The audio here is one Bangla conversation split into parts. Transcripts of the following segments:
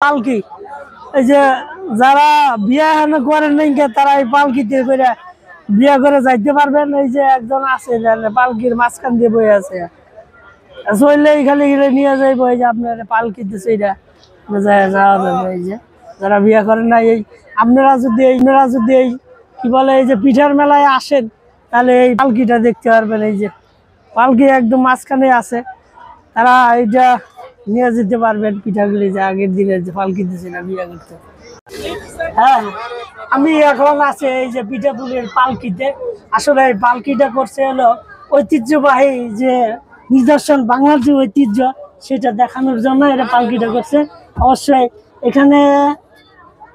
পালকি এই যে যারা বিয়া করেন নাই তারা এই পালকিতে করে বিয়া করে যাইতে পারবেন। এই যে একজন আছে পালকির মাঝখান দিয়ে বই আছে, চললেই খালি নিয়ে যাইবো। এই যে আপনার পালকিতে সেইটা যাওয়া যাবে। এই যে যারা বিয়া করেন না, এই আপনারা যদি এই কি বলে এই যে পিঠার মেলায় আসেন তাহলে এই পালকিটা দেখতে পারবেন। এই যে পালকি একদম মাঝখানে আছে, তারা এইটা নিয়ে যেতে পারবেন পিঠাগুলি, যে আগের দিনের যে পালকি দিয়েছে না বিয়ে করতে। হ্যাঁ, আমি এখন আছে এই যে পিঠাপুলির পালকিতে। আসলে এই পালকিটা করছে হলো ঐতিহ্যবাহী যে নিদর্শন, বাংলার যে ঐতিহ্য সেটা দেখানোর জন্য এটা পালকিটা করছে। অবশ্যই এখানে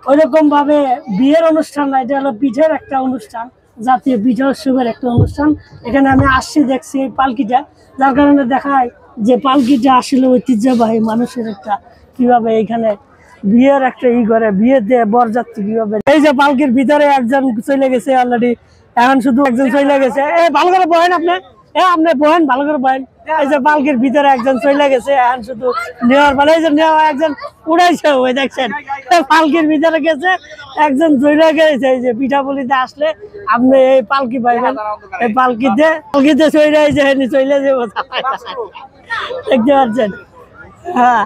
ওইরকম ভাবে বিয়ের অনুষ্ঠান না, এটা হলো পিঠের একটা অনুষ্ঠান, জাতীয় পিঠা উৎসবের একটা অনুষ্ঠান। এখানে আমি আসছি, দেখছি এই পালকিটা, যার কারণে দেখায় যে পালকিটা আসলে ঐতিহ্যবাহী মানুষের একটা, কিভাবে এখানে বিয়ের একটা করে বিয়েতে বরযাত্রী কিভাবে। এই যে পালকির ভিতরে একজন চলে গেছে অলরেডি, এখন শুধু একজন চলে গেছে। ভালো করে বহেন আপনি, আপনি বহেন, ভালো করে বহেন। এই যে পালকির ভিতরে একজন চলে গেছে, এখন শুধু নেওয়ার বেলা এই যে নেওয়া একজন উড়াইছে, ওই দেখছেন পালকির ভিতরে গেছে একজন চলে গেছে। এই যে পিঠাপুলিতে আসলে আপনি এই পালকি পাইবেন, এই পালকিতে চলে এই যে চলে যাবো, দেখতে পাচ্ছেন। হ্যাঁ,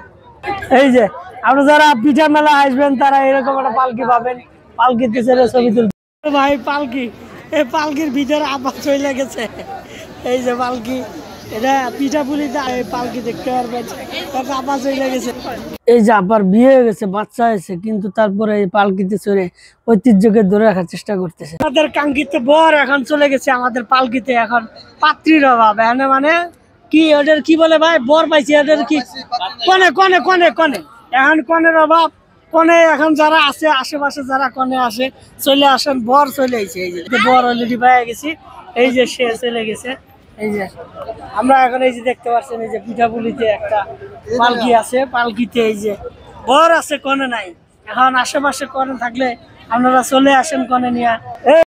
এই যে আপনি যারা পিঠা মেলা আসবেন তারা এরকম একটা পালকি পাবেন, পালকিতে ছেড়ে ছবি তুলতে। ভাই পালকি, এই পালকির ভিতরে আবার চলে গেছে। এই যে পালকি, এটা পিঠাপুলিতে পালকি দেখতে পারবেন, আবার চলে গেছে। এই যে আবার বিয়ে হয়ে গেছে, বাচ্চা হয়েছে, কিন্তু তারপরে এই পালকিতে চড়ে ঐতিহ্যকে ধরে রাখার চেষ্টা করতেছে। আমাদের কাঙ্ক্ষিত বর এখন চলে গেছে আমাদের পালকিতে, এখন পাত্রীর অভাব। মানে কি ওদের কি বলে ভাই, বর পাইছে ওদের কি কনে কনে কনে কনে, এখন কনের অভাব। কনে এখন যারা আছে আশেপাশে, যারা কনে আসে চলে আসেন, বর চলে আইছে। এই যে বর অলরেডি পাই গেছি, এই যে সে চলে গেছে। এই যে আমরা এখন এই যে দেখতে পাচ্ছেন, এই যে পিঠাপুলিতে একটা পালকি আছে, পালকিতে এই যে বর আছে, কনে নাই। এখন আশেপাশে কনে থাকলে আপনারা চলে আসেন কনে নিয়ে।